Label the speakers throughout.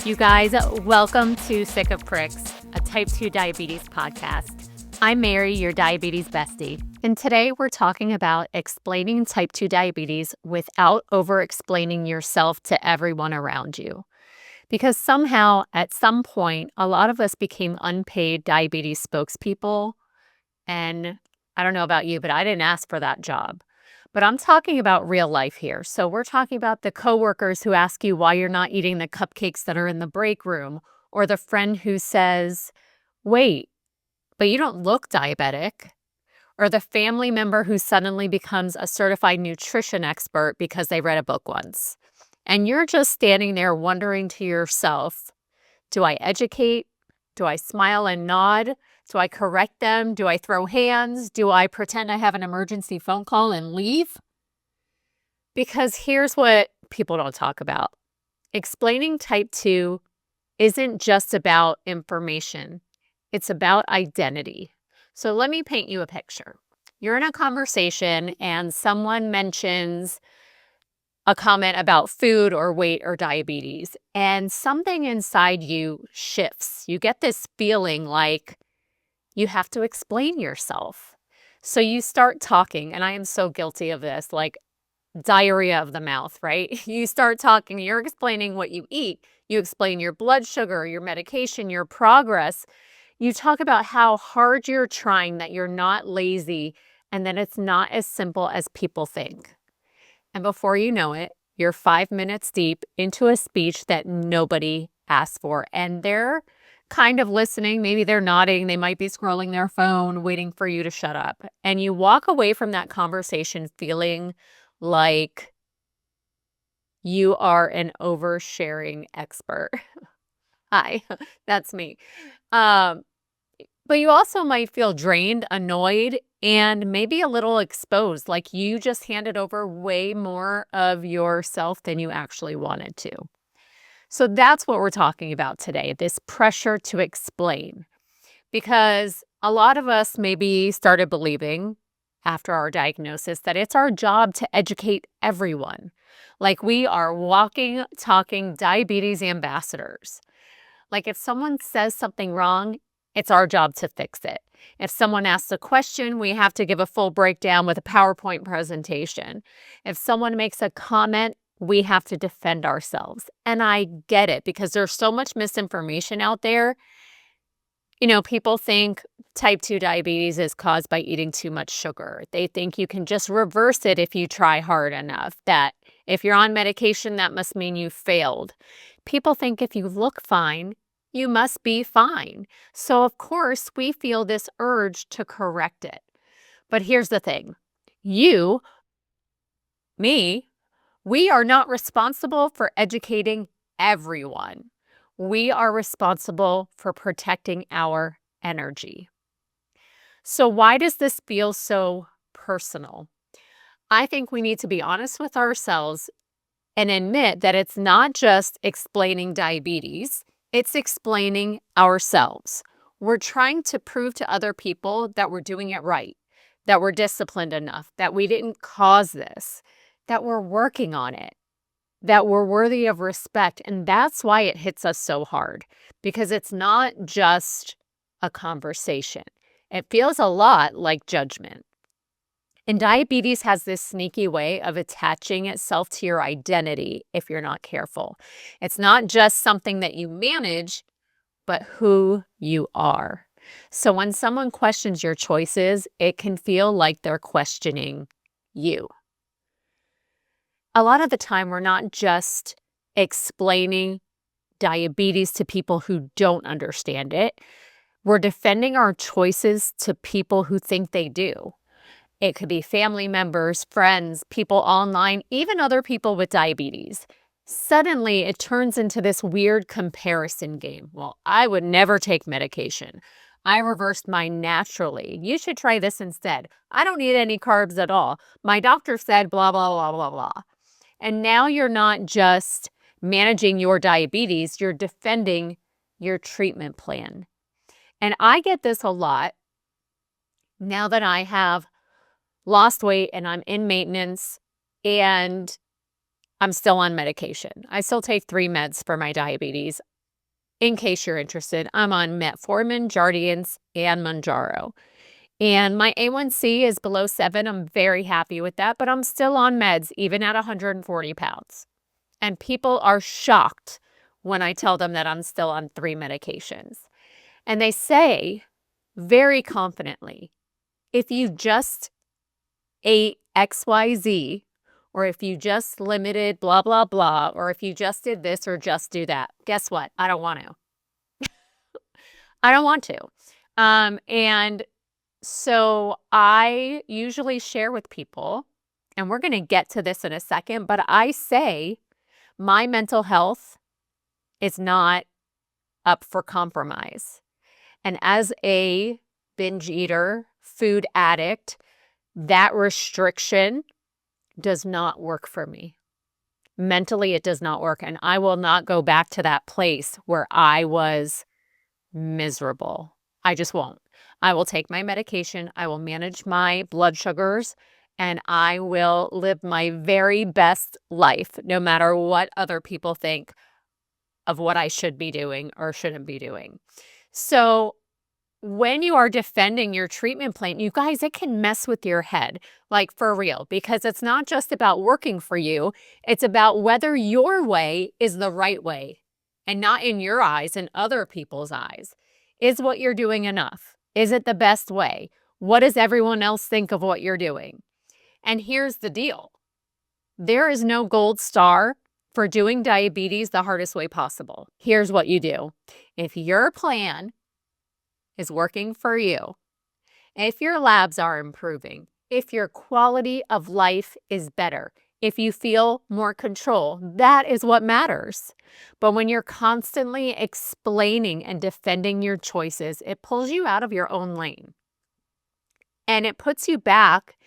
Speaker 1: You guys, welcome to Sick of Pricks, a type 2 diabetes podcast. I'm Mary, your diabetes bestie, and today we're talking about explaining type 2 diabetes without over-explaining yourself to everyone around you. Because somehow, at some point, a lot of us became unpaid diabetes spokespeople, and I don't know about you, but I didn't ask for that job. But I'm talking about real life here. So we're talking about the coworkers who ask you why you're not eating the cupcakes that are in the break room, or the friend who says, wait, but you don't look diabetic, or the family member who suddenly becomes a certified nutrition expert because they read a book once. And you're just standing there wondering to yourself, do I educate? Do I smile and nod? Do I correct them? Do I throw hands? Do I pretend I have an emergency phone call and leave? Because here's what people don't talk about. Explaining type 2 isn't just about information. It's about identity. So let me paint you a picture. You're in a conversation and someone mentions a comment about food or weight or diabetes, and something inside you shifts. You get this feeling like you have to explain yourself. So you start talking, and I am so guilty of this, like diarrhea of the mouth, right? You start talking, you're explaining what you eat. You explain your blood sugar, your medication, your progress. You talk about how hard you're trying, that you're not lazy, and that it's not as simple as people think. And before you know it, you're 5 minutes deep into a speech that nobody asked for. And they're kind of listening. Maybe they're nodding. They might be scrolling their phone, waiting for you to shut up. And you walk away from that conversation feeling like you are an oversharing expert. Hi, that's me. But you also might feel drained, annoyed, and maybe a little exposed, like you just handed over way more of yourself than you actually wanted to. So that's what we're talking about today, this pressure to explain. Because a lot of us maybe started believing after our diagnosis that it's our job to educate everyone. Like we are walking, talking diabetes ambassadors. Like if someone says something wrong, it's our job to fix it. If someone asks a question, we have to give a full breakdown with a PowerPoint presentation. If someone makes a comment, we have to defend ourselves. And I get it because there's so much misinformation out there. You know, people think type 2 diabetes is caused by eating too much sugar. They think you can just reverse it if you try hard enough, that if you're on medication, that must mean you failed. People think if you look fine, you must be fine. So, of course, we feel this urge to correct it. But here's the thing. You, me, we are not responsible for educating everyone. We are responsible for protecting our energy. So why does this feel so personal? I think we need to be honest with ourselves and admit that it's not just explaining diabetes, it's explaining ourselves. We're trying to prove to other people that we're doing it right, that we're disciplined enough, that we didn't cause this, that we're working on it, that we're worthy of respect. And that's why it hits us so hard, because it's not just a conversation. It feels a lot like judgment. And diabetes has this sneaky way of attaching itself to your identity if you're not careful. It's not just something that you manage, but who you are. So when someone questions your choices, it can feel like they're questioning you. A lot of the time, we're not just explaining diabetes to people who don't understand it. We're defending our choices to people who think they do. It could be family members, friends, people online, even other people with diabetes. Suddenly, it turns into this weird comparison game. Well, I would never take medication. I reversed mine naturally. You should try this instead. I don't eat any carbs at all. My doctor said blah, blah, blah, blah, blah. And now you're not just managing your diabetes, you're defending your treatment plan. And I get this a lot now that I have lost weight and I'm in maintenance and I'm still on medication. I still take 3 meds for my diabetes. In case you're interested, I'm on metformin, Jardiance, and Mounjaro. And my A1C is below 7. I'm very happy with that, but I'm still on meds, even at 140 pounds. And people are shocked when I tell them that I'm still on 3 medications. And they say very confidently, if you just ate XYZ, or if you just limited blah, blah, blah, or if you just did this or just do that, guess what? I don't want to. I don't want to. And so I usually share with people, and we're going to get to this in a second, but I say my mental health is not up for compromise. And as a binge eater, food addict, that restriction does not work for me. Mentally, it does not work. And I will not go back to that place where I was miserable. I just won't. I will take my medication. I will manage my blood sugars, and I will live my very best life, no matter what other people think of what I should be doing or shouldn't be doing. So when you are defending your treatment plan, you guys, it can mess with your head, like for real, because it's not just about working for you. It's about whether your way is the right way and not in your eyes and other people's eyes. Is what you're doing enough? Is it the best way? What does everyone else think of what you're doing? And here's the deal. There is no gold star for doing diabetes the hardest way possible. Here's what you do. If your plan is working for you, if your labs are improving, if your quality of life is better, if you feel more control, that is what matters. But when you're constantly explaining and defending your choices, it pulls you out of your own lane. And it puts you back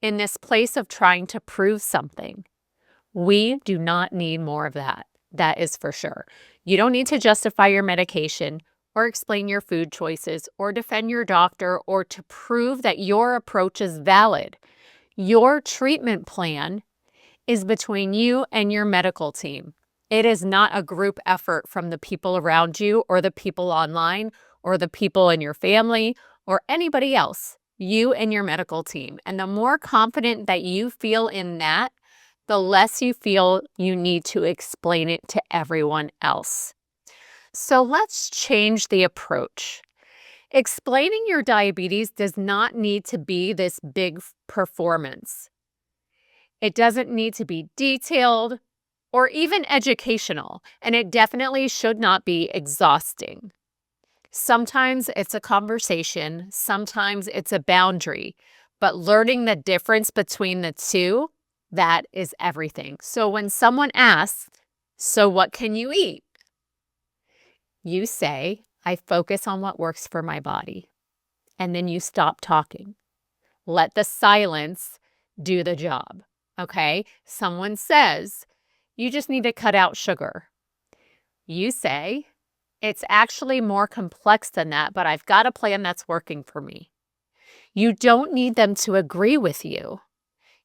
Speaker 1: in this place of trying to prove something. We do not need more of that. That is for sure. You don't need to justify your medication or explain your food choices or defend your doctor or to prove that your approach is valid. Your treatment plan is between you and your medical team. It is not a group effort from the people around you or the people online or the people in your family or anybody else. You and your medical team. And the more confident that you feel in that, the less you feel you need to explain it to everyone else. So let's change the approach. Explaining your diabetes does not need to be this big performance. It doesn't need to be detailed or even educational, and it definitely should not be exhausting. Sometimes it's a conversation, sometimes it's a boundary, but learning the difference between the two, that is everything. So when someone asks, so what can you eat? You say, I focus on what works for my body. And then you stop talking. Let the silence do the job. Okay? Someone says, you just need to cut out sugar. You say, it's actually more complex than that, but I've got a plan that's working for me. You don't need them to agree with you.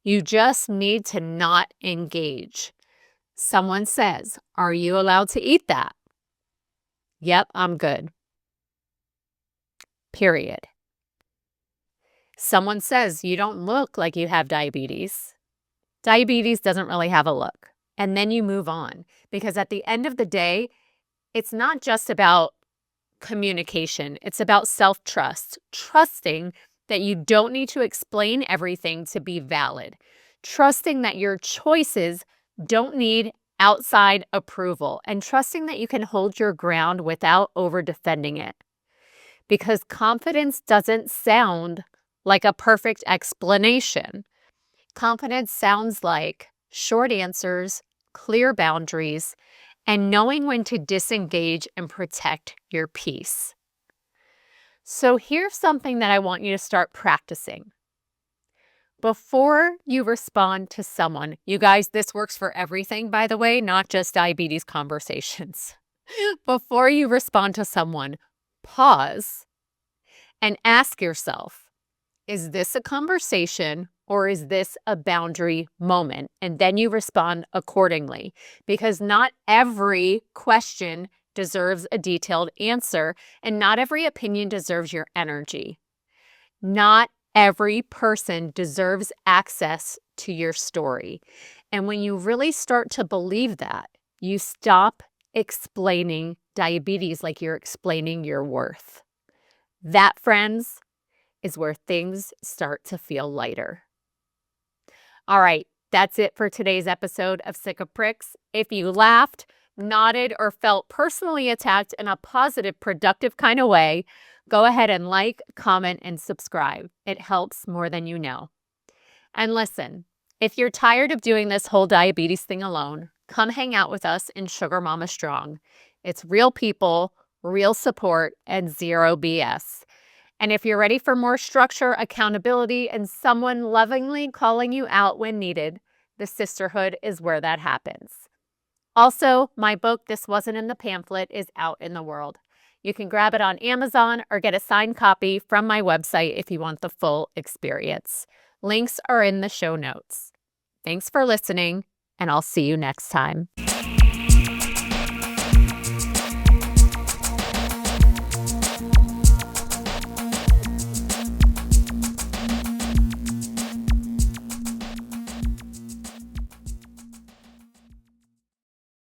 Speaker 1: You just need to not engage. Someone says, are you allowed to eat that? Yep, I'm good. Period. Someone says, you don't look like you have diabetes. Diabetes doesn't really have a look. And then you move on. Because at the end of the day, it's not just about communication. It's about self-trust. Trusting that you don't need to explain everything to be valid. Trusting that your choices don't need outside approval. And trusting that you can hold your ground without over-defending it. Because confidence doesn't sound like a perfect explanation. Confidence sounds like short answers, clear boundaries, and knowing when to disengage and protect your peace. So here's something that I want you to start practicing. Before you respond to someone, you guys, this works for everything, by the way, not just diabetes conversations. Before you respond to someone, pause and ask yourself, is this a conversation or is this a boundary moment? And then you respond accordingly, because not every question deserves a detailed answer, and not every opinion deserves your energy. Not every person deserves access to your story. And when you really start to believe that, you stop explaining diabetes like you're explaining your worth. That, friends, is where things start to feel lighter. All right, that's it for today's episode of Sick of Pricks. If you laughed, nodded, or felt personally attacked in a positive, productive kind of way, go ahead and like, comment, and subscribe. It helps more than you know. And listen, if you're tired of doing this whole diabetes thing alone, come hang out with us in Sugar Mama Strong. It's real people, real support, and zero BS. And if you're ready for more structure, accountability, and someone lovingly calling you out when needed, the sisterhood is where that happens. Also, my book, This Wasn't in the Pamphlet, is out in the world. You can grab it on Amazon or get a signed copy from my website if you want the full experience. Links are in the show notes. Thanks for listening, and I'll see you next time.